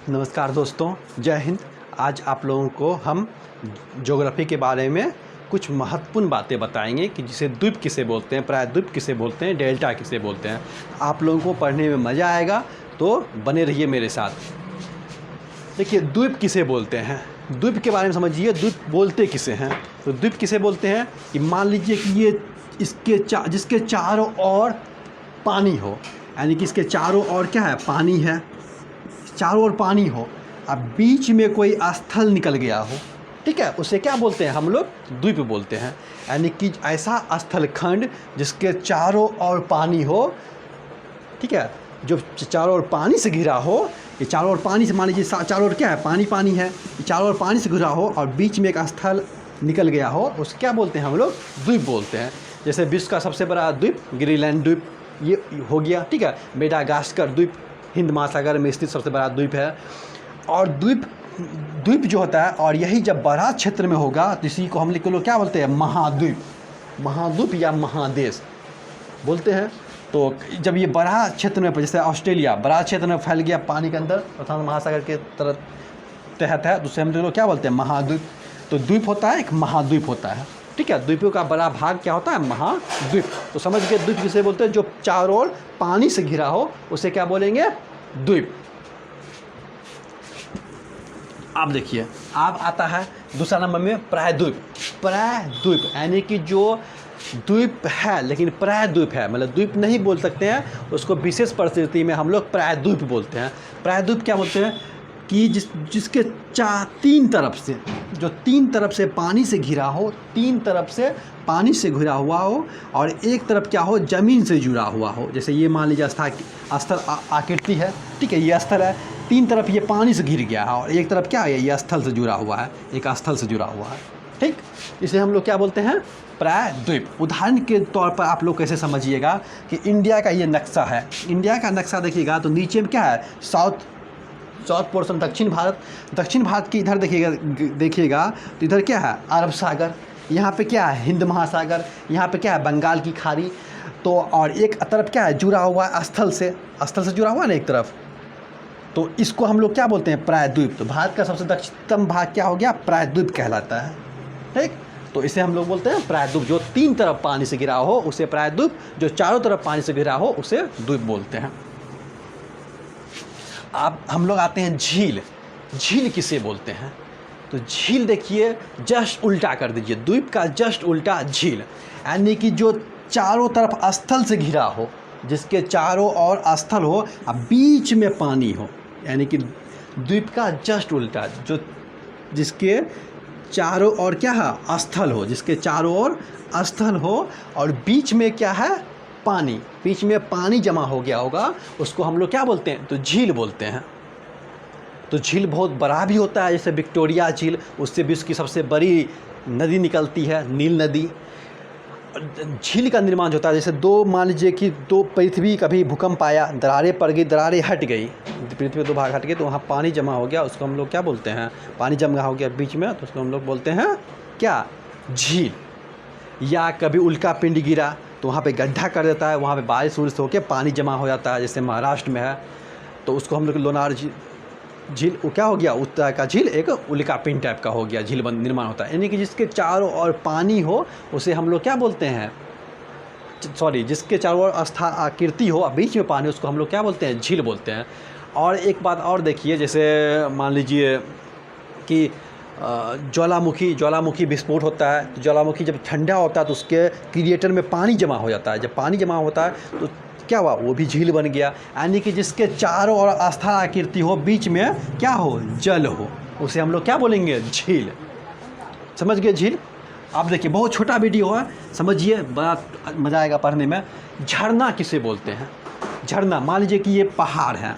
नमस्कार दोस्तों, जय हिंद। आज आप लोगों को हम ज्योग्राफी के बारे में कुछ महत्वपूर्ण बातें बताएंगे कि जिसे द्वीप किसे बोलते हैं, प्रायद्वीप किसे बोलते हैं, डेल्टा किसे बोलते हैं। आप लोगों को पढ़ने में मज़ा आएगा, तो बने रहिए मेरे साथ। देखिए, द्वीप किसे बोलते हैं, द्वीप के बारे में समझिए। द्वीप बोलते किसे हैं? तो द्वीप किसे बोलते हैं कि मान लीजिए कि ये जिसके चारों ओर पानी हो, यानी कि इसके चारों ओर क्या है, पानी है, चारों ओर पानी हो, अब बीच में कोई स्थल निकल गया हो, ठीक है, उसे क्या बोलते हैं हम लोग? द्वीप बोलते हैं। यानी कि ऐसा स्थल खंड जिसके चारों ओर पानी हो, ठीक है, जो चारों ओर पानी से घिरा हो। ये चारों ओर पानी से, मान लीजिए चारों ओर क्या है, पानी पानी है, चारों ओर पानी से घिरा हो और बीच में एक स्थल निकल गया हो, उसे क्या बोलते हैं हम लोग? द्वीप बोलते हैं। जैसे विश्व का सबसे बड़ा द्वीप ग्रीनलैंड द्वीप ये हो गया, ठीक है। मेडागास्कर द्वीप हिंद महासागर में स्थित सबसे बड़ा द्वीप है। और द्वीप जो होता है, और यही जब बड़ा क्षेत्र में होगा तो इसी को हम लोग क्या बोलते हैं? महाद्वीप। महाद्वीप या महादेश बोलते हैं। तो जब ये बड़ा क्षेत्र में, जैसे ऑस्ट्रेलिया बड़ा क्षेत्र में फैल गया पानी के अंदर, प्रशांत महासागर के तरफ तहत है, तो उसे हम लोग क्या बोलते हैं? महाद्वीप। तो द्वीप होता है, एक महाद्वीप होता है, ठीक है। द्वीपों का बड़ा भाग क्या होता है? महाद्वीप। तो समझ गए द्वीप किसे बोलते हैं? जो चारों ओर पानी से घिरा हो, उसे क्या बोलेंगे? द्वीप। अब देखिए, अब आता है दूसरा नंबर में प्रायद्वीप। प्रायद्वीप यानी कि जो द्वीप है लेकिन प्रायद्वीप है, मतलब द्वीप नहीं बोल सकते हैं उसको, विशेष परिस्थिति में हम लोग प्रायद्वीप बोलते हैं। प्रायद्वीप क्या बोलते हैं कि जिसके तीन तरफ से, जो तीन तरफ से पानी से घिरा हो, तीन तरफ से पानी से घिरा हुआ हो, और एक तरफ क्या हो, ज़मीन से जुड़ा हुआ हो। जैसे ये मान लीजिए स्थल आकृति है, ठीक है, ये स्थल है, तीन तरफ ये पानी से घिर गया है और एक तरफ क्या है, ये स्थल से जुड़ा हुआ है, एक स्थल से जुड़ा हुआ है, ठीक। इसे हम लोग क्या बोलते हैं? प्रायद्वीप। उदाहरण के तौर पर आप लोग कैसे समझिएगा कि इंडिया का ये नक्शा है, इंडिया का नक्शा देखिएगा तो नीचे में क्या है? साउथ पोर्शन, दक्षिण भारत की इधर देखिएगा तो इधर क्या है? अरब सागर। यहाँ पे क्या है? हिंद महासागर। यहाँ पे क्या है? बंगाल की खाड़ी। तो और एक तरफ क्या है? जुड़ा हुआ है स्थल से जुड़ा हुआ है ना एक तरफ, तो इसको हम लोग क्या बोलते हैं? प्रायद्वीप। तो भारत का सबसे दक्षिणतम भाग क्या हो गया? प्रायद्वीप कहलाता है, ठीक। तो इसे हम लोग बोलते हैं प्रायद्वीप। जो तीन तरफ पानी से घिरा हो उसे प्रायद्वीप, जो चारों तरफ पानी से घिरा हो उसे द्वीप बोलते हैं। अब हम लोग आते हैं झील। झील किसे बोलते हैं? तो झील देखिए, जस्ट उल्टा कर दीजिए, द्वीप का जस्ट उल्टा झील, यानी कि जो चारों तरफ स्थल से घिरा हो, जिसके चारों ओर स्थल हो और बीच में पानी हो, यानी कि द्वीप का जस्ट उल्टा, जो जिसके चारों ओर क्या है? स्थल हो, जिसके चारों ओर स्थल हो और बीच में क्या है? पानी, बीच में पानी जमा हो गया होगा, उसको हम लोग क्या बोलते हैं? तो झील बोलते हैं। तो झील बहुत बड़ा भी होता है, जैसे विक्टोरिया झील, उससे विश्व की सबसे बड़ी नदी निकलती है, नील नदी। झील का निर्माण होता है, जैसे मान लीजिए कि पृथ्वी कभी भूकंप आया, दरारें पड़ गई, दरारें हट गई, पृथ्वी दो भाग हट गए, तो वहाँ पानी जमा हो गया, उसको हम लोग क्या बोलते हैं? पानी जमा हो गया बीच में, तो उसको हम लोग बोलते हैं क्या? झील। या कभी उल्का पिंड गिरा तो वहाँ पे गड्ढा कर देता है, वहाँ पे बारिश उरिश होकर पानी जमा हो जाता है, जैसे महाराष्ट्र में है, तो उसको हम लोग लोनार झील वो क्या हो गया? उस तरह का झील एक उल्का पिंड टाइप का हो गया, झील निर्माण होता है। यानी कि जिसके चारों ओर पानी हो उसे हम लोग क्या बोलते हैं? जिसके चारों ओर आकृति हो, बीच में पानी, उसको हम लोग क्या बोलते हैं? झील बोलते हैं। और एक बात और देखिए, जैसे मान लीजिए कि ज्वालामुखी विस्फोट होता है, तो ज्वालामुखी जब ठंडा होता है तो उसके क्रिएटर में पानी जमा हो जाता है, जब पानी जमा होता है तो क्या हुआ? वो भी झील बन गया। यानी कि जिसके चारों ओर आस्था आकृति हो, बीच में क्या हो? जल हो, उसे हम लोग क्या बोलेंगे? झील। समझ गए झील? आप देखिए, बहुत छोटा वीडियो है, समझिए, बड़ा मज़ा आएगा पढ़ने में। झरना किसे बोलते हैं? झरना, मान लीजिए कि ये पहाड़ है,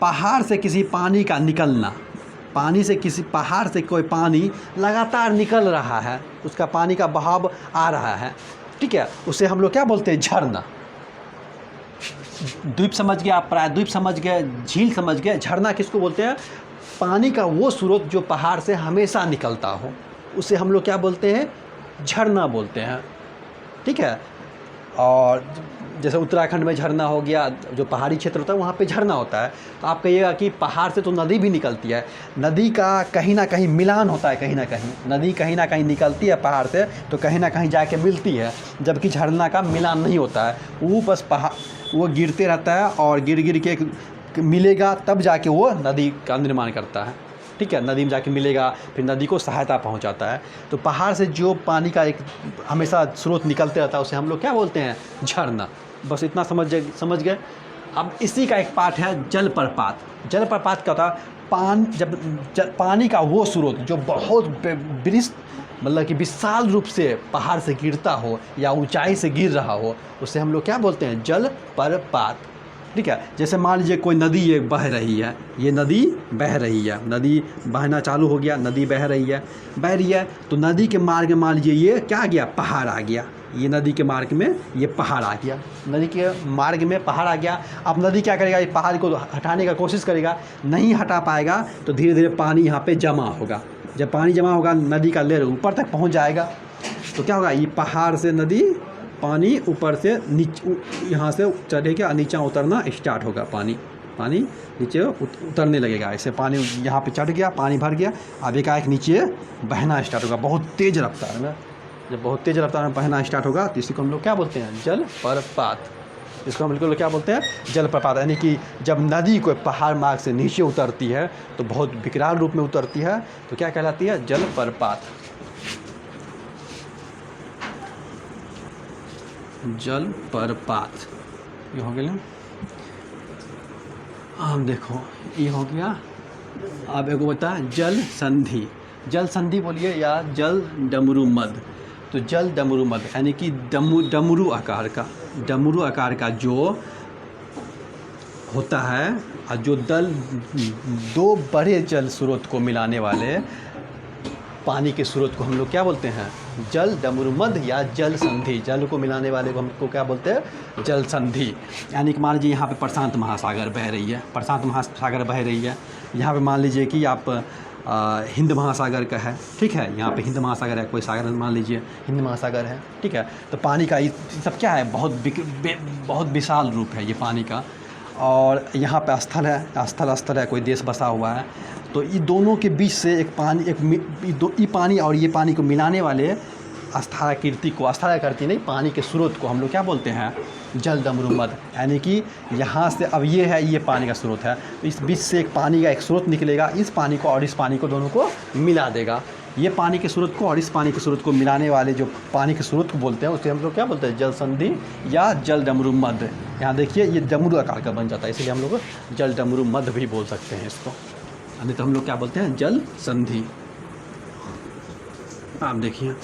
पहाड़ से किसी पानी का निकलना, किसी पहाड़ से कोई पानी लगातार निकल रहा है, उसका पानी का बहाव आ रहा है, ठीक है, उसे हम लोग क्या बोलते हैं? झरना। द्वीप समझ गए आप, प्रायद्वीप समझ गए, झील समझ गए। झरना किसको बोलते हैं? पानी का वो स्रोत जो पहाड़ से हमेशा निकलता हो, उसे हम लोग क्या बोलते हैं? झरना बोलते हैं, ठीक है। और जैसे उत्तराखंड में झरना हो गया, जो पहाड़ी क्षेत्र होता है वहाँ पे झरना होता है। तो आप कहिएगा कि पहाड़ से तो नदी भी निकलती है, नदी का कहीं ना कहीं मिलान होता है, कहीं ना कहीं नदी कहीं ना कहीं निकलती है पहाड़ से तो कहीं ना कहीं जाके मिलती है, जबकि झरना का मिलान नहीं होता है। वो बस पहाड़ वो गिरते रहता है और गिर गिर के मिलेगा तब जाके वो नदी का निर्माण करता है। ठीक है, नदी में जाके मिलेगा, फिर नदी को सहायता पहुंचाता है। तो पहाड़ से जो पानी का एक हमेशा स्रोत निकलते रहता है उसे हम लोग क्या बोलते हैं, झरना। बस इतना समझ गए। अब इसी का एक पार्ट है जलप्रपात। जलप्रपात क्या होता है, पानी का वो स्रोत जो बहुत मतलब कि विशाल रूप से पहाड़ से गिरता हो या ऊंचाई से गिर रहा हो, उसे हम लोग क्या बोलते हैं, जलप्रपात। ठीक है, जैसे मान लीजिए कोई नदी ये बह रही है, ये नदी बह रही है, नदी बहना चालू हो गया, नदी बह रही है तो नदी के मार्ग में मान लीजिए ये क्या आ गया, पहाड़ आ गया। ये नदी के मार्ग में ये पहाड़ आ गया, नदी के मार्ग में पहाड़ आ गया। अब नदी क्या करेगा, ये पहाड़ को हटाने का कोशिश करेगा, नहीं हटा पाएगा तो धीरे धीरे पानी यहाँ पे जमा होगा। जब पानी जमा होगा नदी का लेवल ऊपर तक पहुँच जाएगा तो क्या होगा, ये पहाड़ से नदी पानी ऊपर से नीचे यहाँ से चढ़ेगा, नीचे उतरना स्टार्ट होगा। पानी नीचे उतरने लगेगा। ऐसे पानी यहाँ पे चढ़ गया, पानी भर गया, अब एकाएक नीचे बहना स्टार्ट होगा बहुत तेज़ रफ्तार में। जब बहुत तेज़ रफ्तार में बहना स्टार्ट होगा तो इसी को हम लोग क्या बोलते हैं, जलप्रपात। इसको हम लोग क्या बोलते हैं, जलप्रपात। यानी कि जब नदी को पहाड़ मार्ग से नीचे उतरती है तो बहुत विकराल रूप में उतरती है तो क्या कहलाती है, जलप्रपात। जलप्रपात ये हो गया। अब देखो ये हो गया। अब एक बता जल संधि। जल संधि बोलिए या जल डमरू मद। तो जल डमरू मद यानी कि डमरू आकार का जो होता है और जो दो बड़े जल स्रोत को मिलाने वाले पानी के स्रोत को हम लोग क्या बोलते हैं, जल डमरू मद या जल संधि। जल को मिलाने वाले को हमको क्या बोलते हैं, जल संधि। यानी कि मान लीजिए यहाँ पे प्रशांत महासागर बह रही है, यहाँ पे मान लीजिए कि आप हिंद महासागर का है। ठीक है, यहाँ पे हिंद महासागर है, कोई सागर मान लीजिए हिंद महासागर है। ठीक है, तो पानी का ये सब क्या है, बहुत विशाल रूप है ये पानी का। और यहाँ पे स्थल है, कोई देश बसा हुआ है। तो ये दोनों के बीच से ये पानी और ये पानी को मिलाने वाले पानी के स्रोत को हम लोग क्या बोलते हैं, जल डमरू मद। यानी कि यहाँ से अब ये पानी का स्रोत है, तो इस बीच से एक पानी का एक स्रोत निकलेगा, इस पानी को और इस पानी को दोनों को मिला देगा। ये पानी के स्रोत को और इस पानी के स्रोत को मिलाने वाले जो पानी के स्रोत को बोलते हैं उसे हम लोग क्या बोलते हैं, जल संधि या जल डमरू मद। यहाँ देखिए ये डमरू आकार का बन जाता है, इसलिए हम लोग जल डमरू मद भी बोल सकते हैं इसको। नहीं तो हम लोग क्या बोलते हैं, जल संधि। आप देखिए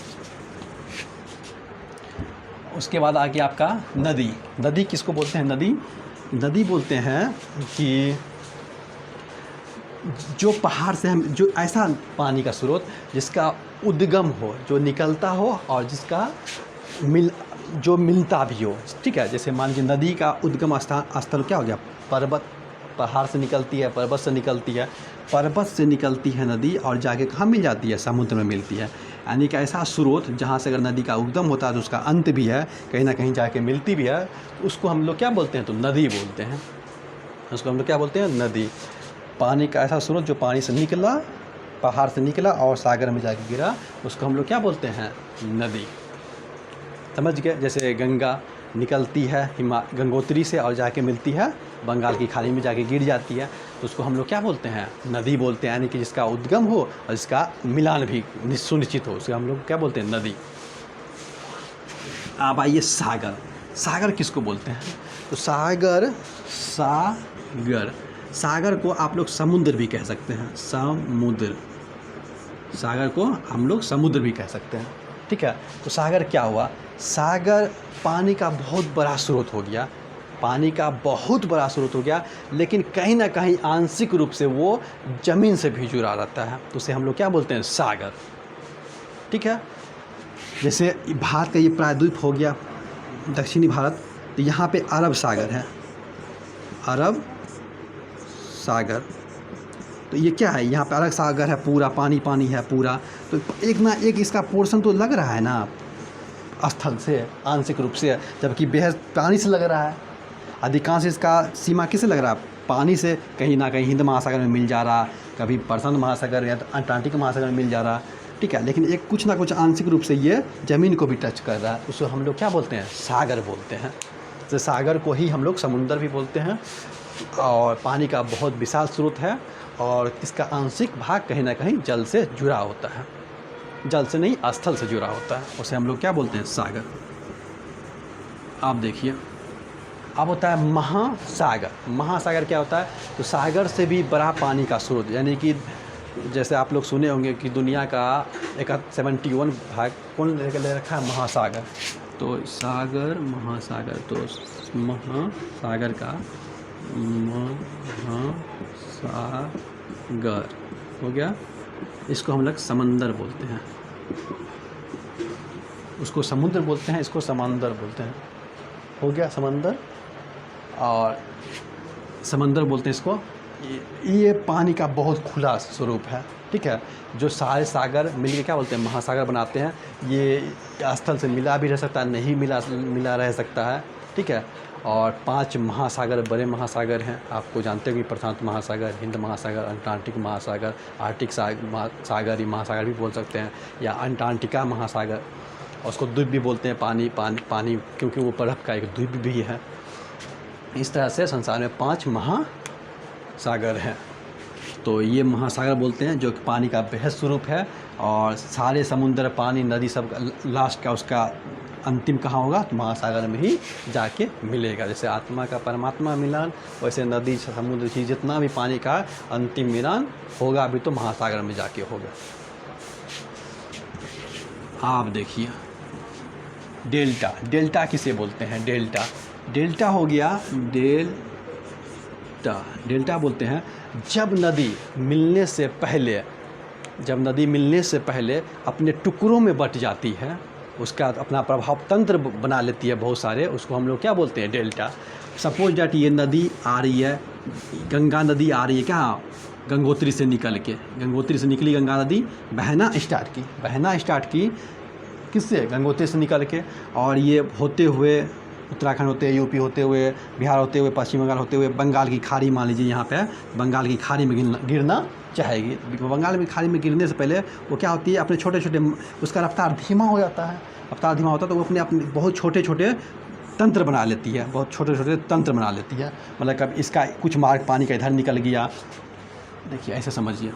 उसके बाद आ गया आपका नदी। नदी किसको बोलते हैं, नदी बोलते हैं कि जो पहाड़ से हम जो ऐसा पानी का स्रोत जिसका उद्गम हो, जो निकलता हो और जिसका मिलता भी हो। ठीक है, जैसे मान लीजिए नदी का उद्गम स्थल क्या हो गया, पर्वत। पहाड़ से निकलती है, पर्वत से निकलती है नदी और जाके कहाँ मिल जाती है, समुद्र में मिलती है। यानी कि ऐसा स्रोत जहाँ से अगर नदी का उद्गम होता है तो उसका अंत भी है, कहीं ना कहीं जाके मिलती भी है, उसको हम लोग क्या बोलते हैं, तो नदी बोलते हैं। उसको हम लोग क्या बोलते हैं, नदी। पानी का ऐसा स्रोत जो पानी से निकला, पहाड़ से निकला और सागर में जाके गिरा, उसको हम लोग क्या बोलते हैं, नदी। समझ गए। जैसे गंगा निकलती है गंगोत्री से और जाके मिलती है बंगाल की खाड़ी में, जाके गिर जाती है, तो उसको हम लोग क्या बोलते हैं, नदी बोलते हैं। यानी कि जिसका उद्गम हो और जिसका मिलान भी सुनिश्चित हो, उसे हम लोग क्या बोलते हैं, नदी। अब आइए सागर किसको बोलते हैं, तो सागर को आप लोग समुद्र भी कह सकते हैं, सागर को हम लोग समुद्र भी कह सकते हैं। ठीक है, तो सागर क्या हुआ, सागर पानी का बहुत बड़ा स्रोत हो गया, लेकिन कहीं ना कहीं आंशिक रूप से वो ज़मीन से भी जुड़ा रहता है, तो उसे हम लोग क्या बोलते हैं, सागर। ठीक है, जैसे भारत का ये प्रायद्वीप हो गया दक्षिणी भारत, तो यहाँ पे अरब सागर है, तो ये क्या है, यहाँ पे अरब सागर है, पूरा पानी है पूरा। तो एक ना एक इसका पोर्शन तो लग रहा है ना, स्थल से है, आंशिक रूप से है, जबकि बेहद पानी से लग रहा है। अधिकांश इसका सीमा किससे लग रहा है? पानी से। कहीं ना कहीं हिंद महासागर में मिल जा रहा, कभी प्रशांत महासागर या अंटार्कटिक महासागर में मिल जा रहा, ठीक है। लेकिन एक कुछ ना कुछ आंशिक रूप से ये ज़मीन को भी टच कर रहा है, उसको हम लोग क्या बोलते हैं? सागर बोलते हैं। तो सागर को ही हम लोग समुंदर भी बोलते हैं, और पानी का बहुत विशाल स्रोत है, और इसका आंशिक भाग कहीं ना कहीं जल से जुड़ा होता है। जल से नहीं, स्थल से जुड़ा होता है, उसे हम लोग क्या बोलते हैं? सागर। आप देखिए, अब होता है महासागर। महासागर क्या होता है? तो सागर से भी बड़ा पानी का स्रोत, यानी कि जैसे आप लोग सुने होंगे कि दुनिया का 71 भाग कौन ले रखा है? महासागर। तो सागर, महासागर, तो महासागर का महासागर हो गया। इसको हम लोग समंदर बोलते हैं, उसको समुद्र बोलते हैं, इसको समंदर बोलते हैं। हो गया समंदर, और समंदर बोलते हैं इसको। ये पानी का बहुत खुला स्वरूप है, ठीक है। जो सारे सागर मिलके क्या बोलते हैं? महासागर बनाते हैं। ये स्थल से मिला भी रह सकता है, नहीं मिला रह सकता है, ठीक है। और 5 महासागर, बड़े महासागर हैं, आपको जानते हो कि प्रशांत महासागर, हिंद महासागर, अंटार्कटिक महासागर, आर्कटिक सागर, महासागर भी बोल सकते हैं, या अंटार्कटिका महासागर, और उसको द्वीप भी बोलते हैं। पानी क्योंकि वो बर्फ़ का एक द्वीप भी है। इस तरह से संसार में 5 महासागर हैं। तो ये महासागर बोलते हैं, जो पानी का बेहद स्वरूप है, और सारे समुद्र, पानी, नदी सब लास्ट का उसका अंतिम कहाँ होगा? तो महासागर में ही जाके मिलेगा। जैसे आत्मा का परमात्मा मिलन, वैसे नदी, समुद्र, चीज़ जितना भी पानी का अंतिम मिलन होगा भी तो महासागर में जाके होगा। आप देखिए, डेल्टा। डेल्टा किसे बोलते हैं? डेल्टा हो गया, डेल्टा बोलते हैं जब नदी मिलने से पहले अपने टुकड़ों में बट जाती है, उसका अपना प्रभाव तंत्र बना लेती है बहुत सारे, उसको हम लोग क्या बोलते हैं? डेल्टा। सपोज डैट ये नदी आ रही है, गंगा नदी आ रही है, क्या? गंगोत्री से निकली गंगा नदी, बहना स्टार्ट की किससे? गंगोत्री से निकल के, और ये होते हुए उत्तराखंड होते हुए, यूपी होते हुए, बिहार होते हुए, पश्चिम बंगाल होते हुए, बंगाल की खाड़ी, मान लीजिए यहाँ पे बंगाल की खाड़ी में गिरना चाहेगी। बंगाल की खाड़ी में गिरने से पहले वो क्या होती है? अपने छोटे छोटे, उसका रफ्तार धीमा हो जाता है, तो वो अपने बहुत छोटे छोटे तंत्र बना लेती है, मतलब कब इसका कुछ मार्ग पानी का इधर निकल गया। देखिए ऐसे समझिए,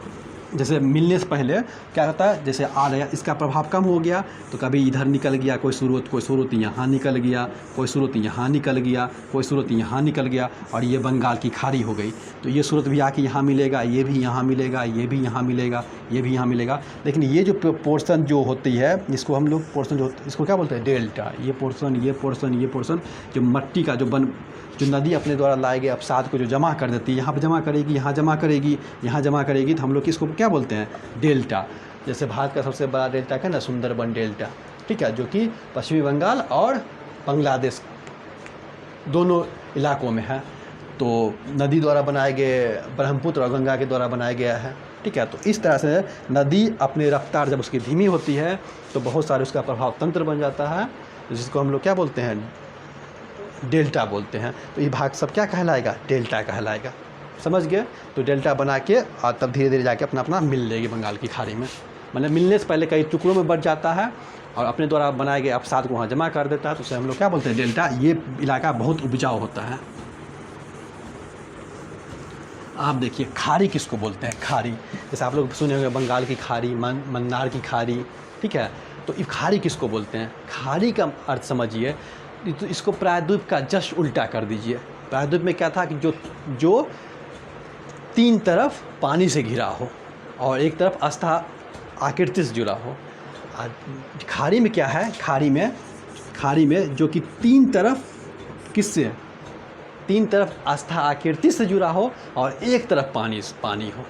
जैसे मिलने से पहले क्या होता है? जैसे आ रहा है, इसका प्रभाव कम हो गया तो कभी इधर निकल गया, कोई स्रोत यहाँ निकल गया, कोई स्रोत यहाँ निकल गया, कोई स्रोत यहाँ निकल गया, और ये बंगाल की खाड़ी हो गई। तो ये स्रोत भी आके यहाँ मिलेगा, ये भी यहाँ मिलेगा, ये भी यहाँ मिलेगा, ये भी यहाँ मिलेगा। लेकिन ये जो पोर्शन जो होती है, इसको हम लोग इसको क्या बोलते हैं? डेल्टा। ये पोर्शन जो मट्टी का जो नदी अपने द्वारा लाए गए अवसाद को जो जमा कर देती है, यहाँ पे जमा करेगी, यहाँ जमा करेगी, तो हम लोग किसको क्या बोलते हैं? डेल्टा। जैसे भारत का सबसे बड़ा डेल्टा क्या है ना? सुंदरबन डेल्टा, ठीक है, जो कि पश्चिमी बंगाल और बांग्लादेश दोनों इलाकों में है। तो नदी द्वारा बनाए गए, ब्रह्मपुत्र और गंगा के द्वारा बनाया गया है, ठीक है। तो इस तरह से नदी अपनी रफ्तार जब उसकी धीमी होती है तो बहुत सारे उसका प्रभाव तंत्र बन जाता है, जिसको हम लोग क्या बोलते हैं? डेल्टा बोलते हैं। तो ये भाग सब क्या कहलाएगा? डेल्टा कहलाएगा। समझ गए? तो डेल्टा बना के और तब धीरे धीरे जाके अपना मिल लेगी बंगाल की खाड़ी में, मतलब मिलने से पहले कई टुकड़ों में बट जाता है और अपने द्वारा बनाए गए अवसाद को वहाँ जमा कर देता है, तो उसे हम लोग क्या बोलते हैं? डेल्टा। ये इलाका बहुत उपजाऊ होता है। आप देखिए, खाड़ी किसको बोलते हैं? खाड़ी, जैसे आप लोग सुने होंगे बंगाल की खाड़ी, मन्नार की खाड़ी, ठीक है। तो ये खाड़ी किसको बोलते हैं? खाड़ी का अर्थ समझिए, तो इसको प्रायद्वीप का जस्ट उल्टा कर दीजिए। प्रायद्वीप में क्या था कि जो 3 तरफ पानी से घिरा हो और एक तरफ आस्था आकृति से जुड़ा हो। खाड़ी में क्या है? खाड़ी में जो कि 3 तरफ किससे? 3 तरफ आस्था आकृति से जुड़ा हो और एक तरफ पानी हो,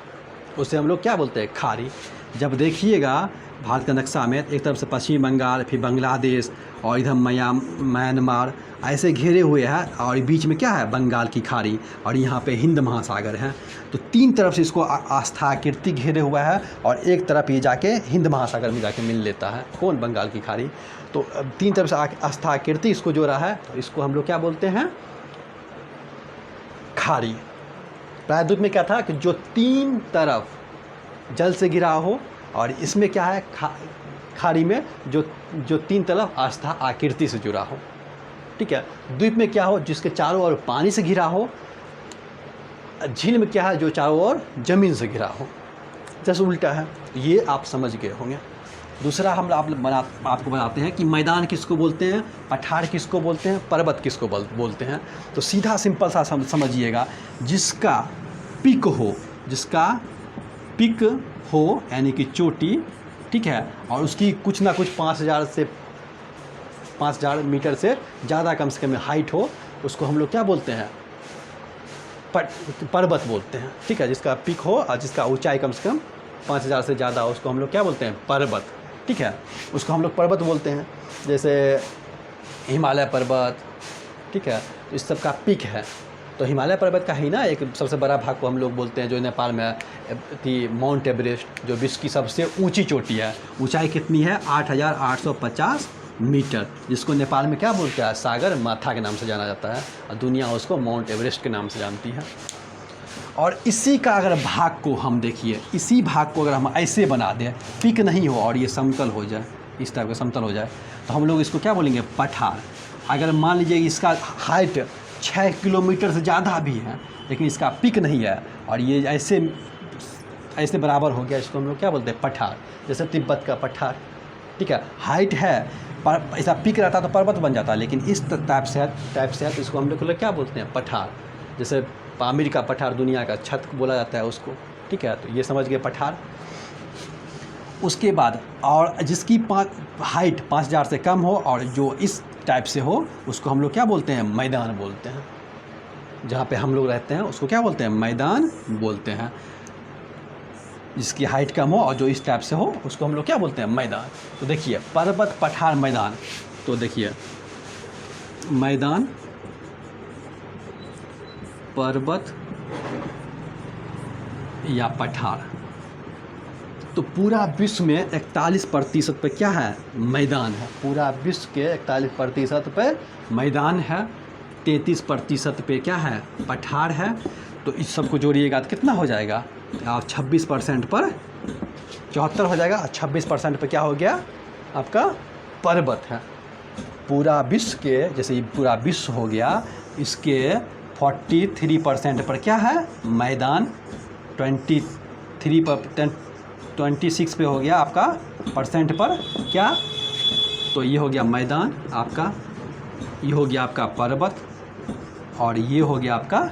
उसे हम लोग क्या बोलते हैं? खाड़ी। जब देखिएगा भारत का नक्शा में एक तरफ से पश्चिमी बंगाल, फिर बांग्लादेश और इधर म्यांमार ऐसे घेरे हुए हैं, और बीच में क्या है, बंगाल की खाड़ी, और यहाँ पे हिंद महासागर है। तो तीन तरफ से इसको आस्थाकृति घेरे हुआ है, और एक तरफ ये जाके हिंद महासागर में जाके मिल लेता है, कौन, बंगाल की खाड़ी। तो तीन तरफ से आस्थाकृति इसको जोड़ा है, तो इसको हम लोग क्या बोलते हैं, खाड़ी। प्रायद्वीप में क्या था कि जो तीन तरफ जल से घिरा हो, और इसमें क्या है, खाड़ी में जो तीन तरफ आस्था आकृति से जुड़ा हो, ठीक है। द्वीप में क्या हो, जिसके चारों ओर पानी से घिरा हो। झील में क्या है, जो चारों ओर जमीन से घिरा हो। जैसे उल्टा है, ये आप समझ गए होंगे। दूसरा हम आपको बताते हैं कि मैदान किसको बोलते हैं, पठार किसको बोलते हैं, पर्वत किसको बोलते हैं। तो सीधा सिंपल सा समझिएगा, जिसका पिक हो यानी कि चोटी, ठीक है, और उसकी कुछ ना कुछ 5,000 मीटर से ज़्यादा कम से कम हाइट हो, उसको हम लोग क्या बोलते हैं, पर्वत बोलते हैं, ठीक है। जिसका पिक हो और जिसका ऊंचाई कम से कम 5,000 से ज़्यादा हो, उसको हम लोग क्या बोलते हैं, पर्वत, ठीक है। उसको हम लोग पर्वत बोलते हैं। जैसे हिमालय पर्वत, ठीक है, तो इस सब का पिक है। तो हिमालय पर्वत का ही ना एक सबसे बड़ा भाग को हम लोग बोलते हैं, जो नेपाल में थी, माउंट एवरेस्ट, जो विश्व की सबसे ऊंची चोटी है। ऊंचाई कितनी है, 8,850 मीटर, जिसको नेपाल में क्या बोलते हैं, सागर माथा के नाम से जाना जाता है, और दुनिया उसको माउंट एवरेस्ट के नाम से जानती है। और इसी का अगर भाग को हम देखिए, इसी भाग को अगर हम ऐसे बना दें, पिक नहीं हो और ये समतल हो जाए, इस टाइप का समतल हो जाए, तो हम लोग इसको क्या बोलेंगे, पठार। अगर मान लीजिए इसका हाइट 6 किलोमीटर से ज़्यादा भी है, लेकिन इसका पिक नहीं है और ये ऐसे बराबर हो गया, इसको हम लोग क्या बोलते हैं, पठार। जैसे तिब्बत का पठार, ठीक है, हाइट है पर ऐसा पिक रहता तो पर्वत बन जाता, लेकिन इस टाइप से है, तो इसको हम लोग क्या बोलते हैं, पठार। जैसे पामीर का पठार, दुनिया का छत बोला जाता है उसको, ठीक है। तो ये समझ गए पठार। उसके बाद और जिसकी हाइट 5,000 से कम हो और जो इस टाइप से हो, उसको हम लोग क्या बोलते हैं, मैदान बोलते हैं। जहाँ पे हम लोग रहते हैं उसको क्या बोलते हैं, मैदान बोलते हैं। जिसकी हाइट कम हो और जो इस टाइप से हो, उसको हम लोग क्या बोलते हैं, मैदान। तो देखिए, पर्वत, पठार, मैदान। तो देखिए, मैदान, पर्वत या पठार, तो पूरा विश्व में 41% पे क्या है, मैदान है। पूरा विश्व के 41% पे मैदान है, 33% पे क्या है, पठार है। तो इस सब को जोड़िएगा तो कितना हो जाएगा, और 26% पर 74 हो जाएगा, और 26% पे क्या हो गया, आपका पर्वत है। पूरा विश्व के, जैसे ये पूरा विश्व हो गया, इसके 43% पर क्या है, मैदान। 26 पे हो गया आपका परसेंट पर क्या, तो ये हो गया मैदान आपका, ये हो गया आपका पर्वत, और ये हो गया आपका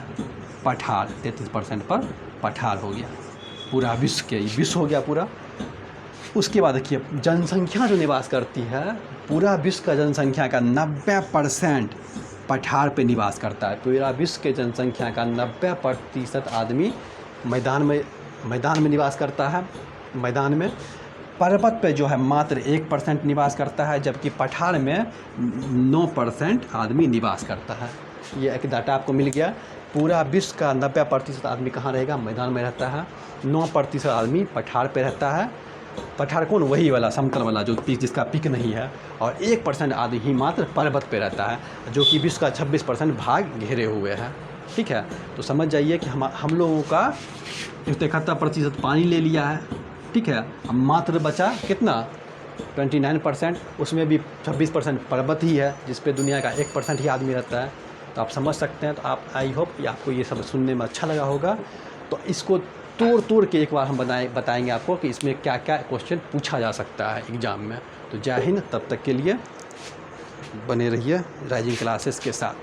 पठार। 33% पर पठार हो गया पूरा विश्व के, विश्व हो गया पूरा। उसके बाद देखिए, जनसंख्या जो निवास करती है, पूरा विश्व का जनसंख्या का 90% पठार पे निवास करता है। पूरा विश्व के जनसंख्या का 90% आदमी मैदान में निवास करता है। मैदान में पर्वत पे जो है मात्र 1% निवास करता है, जबकि पठार में 9% आदमी निवास करता है। ये एक डाटा आपको मिल गया। पूरा विश्व का 90% आदमी कहाँ रहेगा, मैदान में रहता है। 9% आदमी पठार पे रहता है। पठार कौन, वही वाला समतल वाला जो जिसका पिक नहीं है। और 1% आदमी ही मात्र पर्वत पे रहता है, जो कि विश्व का 26% भाग घेरे हुए हैं, ठीक है। तो समझ जाइए कि हम लोगों का 71% पानी ले लिया है, ठीक है। अब मात्र बचा कितना, 29%, उसमें भी 26% पर्वत ही है, जिस पे दुनिया का 1% ही आदमी रहता है। तो आप समझ सकते हैं। तो आप, आई होप कि आपको ये सब सुनने में अच्छा लगा होगा। तो इसको तोड़ के एक बार हम बताएंगे आपको कि इसमें क्या क्या क्वेश्चन पूछा जा सकता है एग्ज़ाम में। तो जय हिंद, तब तक के लिए बने रहिए राइजिंग क्लासेस के साथ।